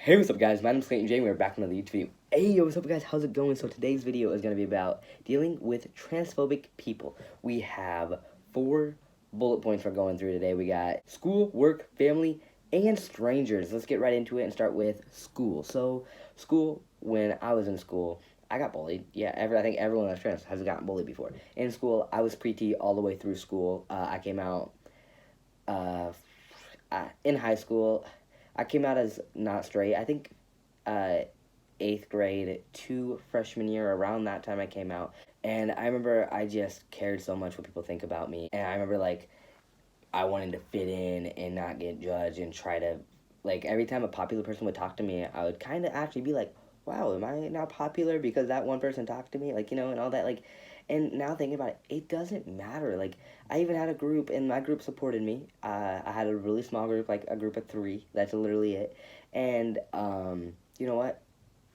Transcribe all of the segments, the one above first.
Hey, what's up guys, my name is Clayton J, we're back with another YouTube video. Hey, what's up guys, how's it going? So today's video is going to be about dealing with transphobic people. We have 4 bullet points we're going through today. We got school, work, family, and strangers. Let's get right into it and start with school. So, school, when I was in school, I got bullied. Yeah, I think everyone that's trans has gotten bullied before. In school, I was pre-T all the way through school. I came out in high school. I came out as not straight. I think 8th grade to freshman year, around that time I came out. And I remember I just cared so much what people think about me. And I remember, like, I wanted to fit in and not get judged and try to, like, every time a popular person would talk to me, I would kind of actually be like, wow, am I now popular because that one person talked to me? Like, and all that, like, and now thinking about it, it doesn't matter. Like, I even had a group, and my group supported me. I had a really small group, like a group of 3. That's literally it. And, you know what?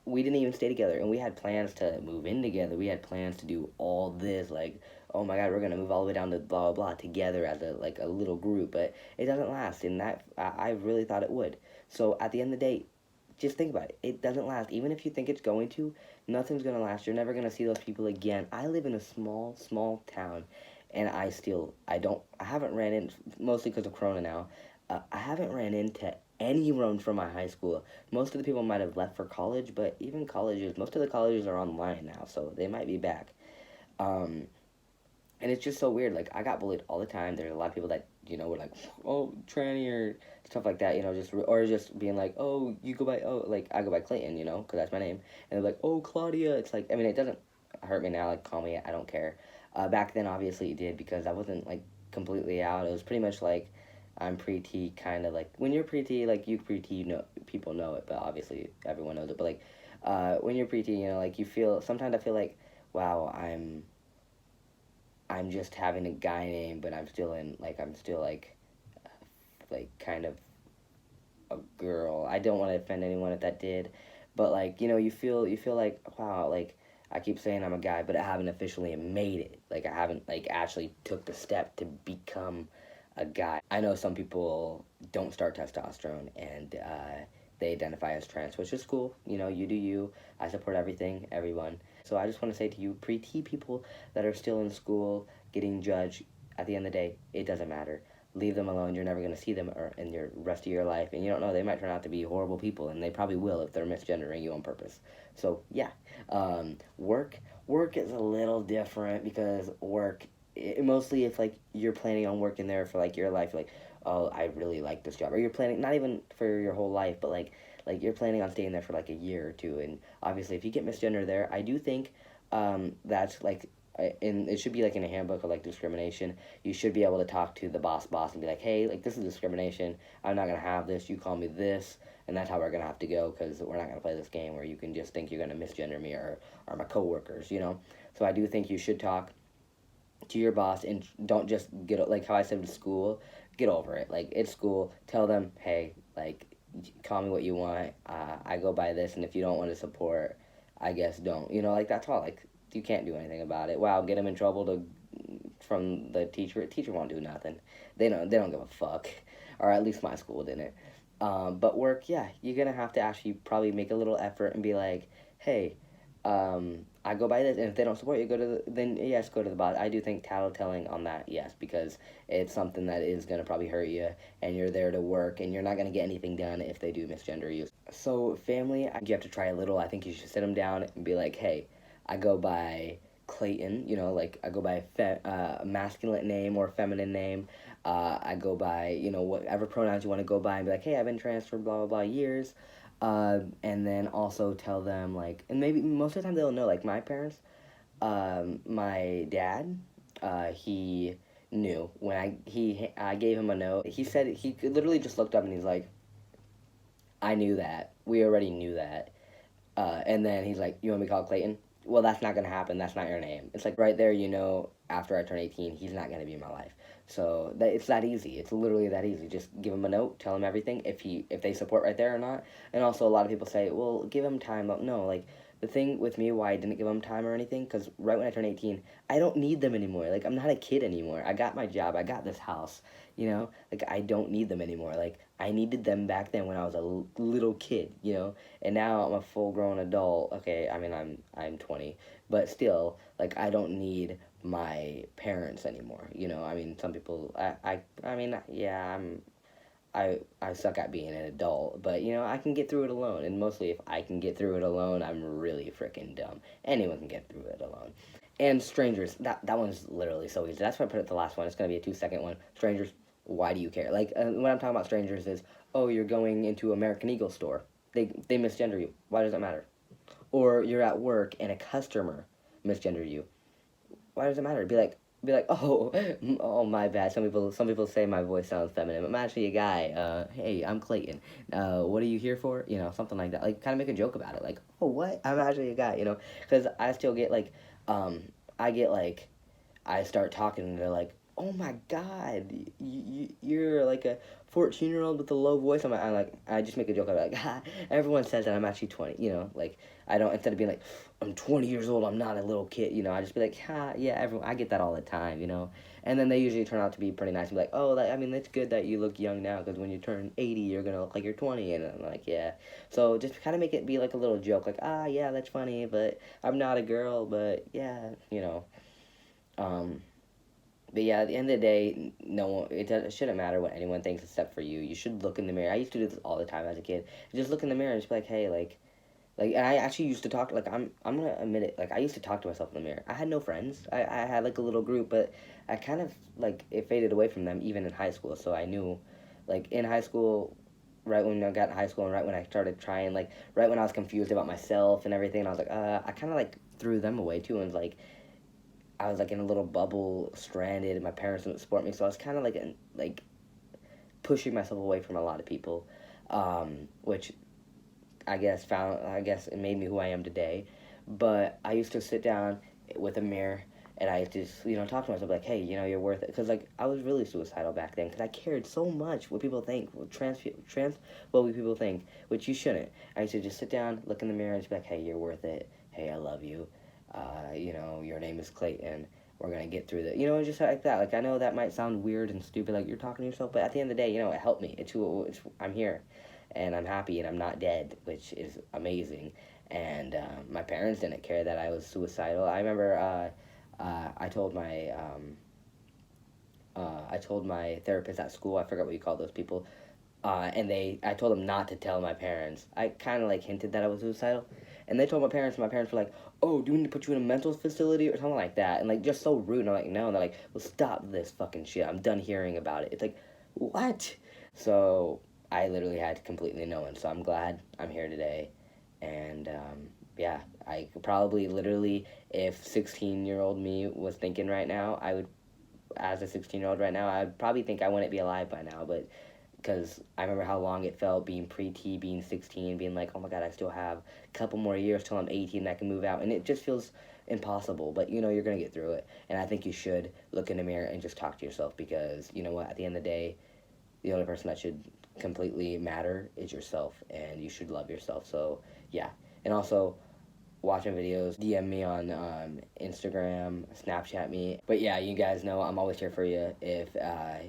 We didn't even stay together, and we had plans to move in together. We had plans to do all this, like, oh my god, we're gonna move all the way down to blah blah blah together as a little group. But it doesn't last, and that I really thought it would. So at the end of the day, just think about it. It doesn't last. Even if you think it's going to, nothing's gonna last. You're never gonna see those people again. I live in a small town, and I haven't ran in, mostly because of Corona now. I haven't ran into anyone from my high school. Most of the people might have left for college, but even colleges, most of the colleges are online now, so they might be back. Um, and it's just so weird. Like, I got bullied all the time. There's a lot of people that, were like, oh, tranny, or stuff like that, or just being like, oh, you go by, oh, like, I go by Clayton, because that's my name. And they're like, oh, Claudia. It's like, I mean, it doesn't hurt me now, like, call me, I don't care. Back then, obviously, it did, because I wasn't, like, completely out. It was pretty much like, I'm pre-T, kind of like, when you're pre-T, like, you pre-T, people know it, but obviously, everyone knows it. But, like, when you're pre-T, like, sometimes I feel like, wow, I'm just having a guy name, but I'm still kind of a girl. I don't want to offend anyone if that did, but, like, you feel like, wow, like, I keep saying I'm a guy, but I haven't officially made it. Like, I haven't, like, actually took the step to become a guy. I know some people don't start testosterone, and they identify as trans, which is cool. You do you. I support everything, everyone. So I just want to say to you, pre-T people that are still in school getting judged, at the end of the day, it doesn't matter. Leave them alone. You're never going to see them in your rest of your life, and you don't know, they might turn out to be horrible people, and they probably will if they're misgendering you on purpose. So yeah. Work is a little different, because mostly if, like, you're planning on working there for, like, your life, you're like, oh, I really like this job, or you're planning, not even for your whole life, but like you're planning on staying there for like a year or 2, and obviously if you get misgendered there, I do think that's like, and it should be like in a handbook of, like, discrimination. You should be able to talk to the boss and be like, hey, like, this is discrimination, I'm not gonna have this, you call me this, and that's how we're gonna have to go, because we're not gonna play this game where you can just think you're gonna misgender me or my coworkers. So I do think you should talk to your boss, and don't just get, like how I said with school, get over it. Like, it's school, tell them, hey, like, call me what you want, I go by this, and if you don't want to support, I guess don't, like, that's all. Like, you can't do anything about it. Wow, get them in trouble from the teacher won't do nothing. They don't give a fuck, or at least my school didn't. But work, yeah, you're gonna have to actually probably make a little effort and be like, hey, I go by this, and if they don't support you, then yes, go to the boss. I do think tattletelling on that, yes, because it's something that is going to probably hurt you, and you're there to work, and you're not going to get anything done if they do misgender you. So family, you have to try a little. I think you should sit them down and be like, hey, I go by Clayton, like, I go by a masculine name or feminine name. I go by, whatever pronouns you want to go by, and be like, hey, I've been trans for blah, blah, blah years. And then also tell them, like, and maybe most of the time they'll know, like, my parents, my dad, he knew when I gave him a note. He said, he literally just looked up and he's like, I knew that. We already knew that. And then he's like, you want me to call Clayton? Well, that's not going to happen. That's not your name. It's like, right there, after I turn 18, he's not going to be in my life. So it's that easy. It's literally that easy. Just give him a note, tell him everything, if they support right there or not. And also, a lot of people say, well, give him time. No, like, the thing with me, why I didn't give them time or anything, because right when I turned 18, I don't need them anymore. Like, I'm not a kid anymore. I got my job. I got this house, Like, I don't need them anymore. Like, I needed them back then when I was a little kid, you know, and now I'm a full-grown adult. Okay, I mean, I'm 20, but still, like, I don't need my parents anymore, you know. I mean, some people, I mean, yeah, I suck at being an adult, but you know, I can get through it alone. And mostly, if I can get through it alone, I'm really freaking dumb. Anyone can get through it alone. And strangers, that one's literally so easy. That's why I put it the last one. It's gonna be a 2 second one. Strangers, why do you care? Like when I'm talking about strangers is, oh, you're going into American Eagle store. They misgender you. Why does that matter? Or you're at work and a customer misgender you. Why does it matter? Be like, oh, oh, my bad. Some people say my voice sounds feminine. I'm actually a guy. Hey, I'm Clayton. What are you here for? You know, something like that. Like, kind of make a joke about it. Like, oh, what? I'm actually a guy. You know, because I still get like, I get like, I start talking and they're like, oh my god, you're like a 14-year-old with a low voice. I'm like, I just make a joke. I'm like, ha, everyone says that I'm actually 20, you know, like, I don't, instead of being like, I'm 20 years old, I'm not a little kid, you know, I just be like, ha, yeah, everyone, I get that all the time, you know, and then they usually turn out to be pretty nice and be like, oh, I mean, it's good that you look young now, because when you turn 80, you're gonna look like you're 20, and I'm like, yeah, so just kind of make it be like a little joke, like, ah, yeah, that's funny, but I'm not a girl, but yeah, you know, um, but yeah, at the end of the day, no one, it shouldn't matter what anyone thinks except for you. You should look in the mirror. I used to do this all the time as a kid. Just look in the mirror and just be like, hey, and I actually used to talk, like, I'm gonna admit it, like, I used to talk to myself in the mirror. I had no friends. I had, like, a little group, but I kind of, like, it faded away from them, even in high school. So I knew, like, in high school, right when I got in high school and right when I started trying, like, right when I was confused about myself and everything, and I was like, I kind of, like, threw them away, too, and, like, I was like in a little bubble, stranded, and my parents didn't support me, so I was kind of like pushing myself away from a lot of people, which I guess it made me who I am today. But I used to sit down with a mirror and I just talk to myself like, hey, you're worth it, because like I was really suicidal back then because I cared so much what people think, what people think, which you shouldn't. I used to just sit down, look in the mirror, and just be like, hey, you're worth it. Hey, I love you. Your name is Clayton. We're gonna get through this. Just like that. Like I know that might sound weird and stupid, like you're talking to yourself, but at the end of the day, it helped me. I'm here, and I'm happy, and I'm not dead, which is amazing. And my parents didn't care that I was suicidal. I remember I told my therapist at school. I forgot what you call those people. I told them not to tell my parents. I kind of like hinted that I was suicidal, and they told my parents. And my parents were like, "Oh, do we need to put you in a mental facility or something like that?" And like just so rude. And I'm like, "No." And they're like, "Well, stop this fucking shit. I'm done hearing about it." It's like, what? So I literally had to completely know it. So I'm glad I'm here today, and yeah, I could probably literally, if 16-year-old me was thinking right now, I would, as a 16-year-old right now, I'd probably think I wouldn't be alive by now, but because I remember how long it felt being pre-T, being 16, being like, oh my god, I still have a couple more years till I'm 18 and I can move out, and it just feels impossible, but you're going to get through it, and I think you should look in the mirror and just talk to yourself, because you know what, at the end of the day, the only person that should completely matter is yourself, and you should love yourself, so yeah, and also, watching videos, DM me on Instagram, Snapchat me. But yeah, you guys know I'm always here for you if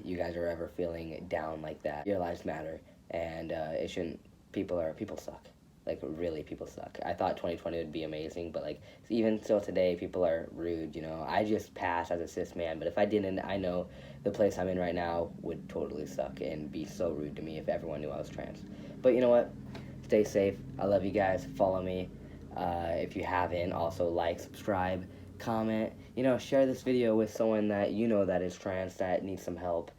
you guys are ever feeling down like that. Your lives matter, and it shouldn't. People suck. Like really, people suck. I thought 2020 would be amazing, but like even still today, people are rude. I just passed as a cis man, but if I didn't, I know the place I'm in right now would totally suck and be so rude to me if everyone knew I was trans. But you know what? Stay safe. I love you guys. Follow me. If you haven't, also like, subscribe, comment, share this video with someone that that is trans that needs some help,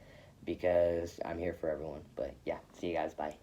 because I'm here for everyone. But yeah, see you guys, bye.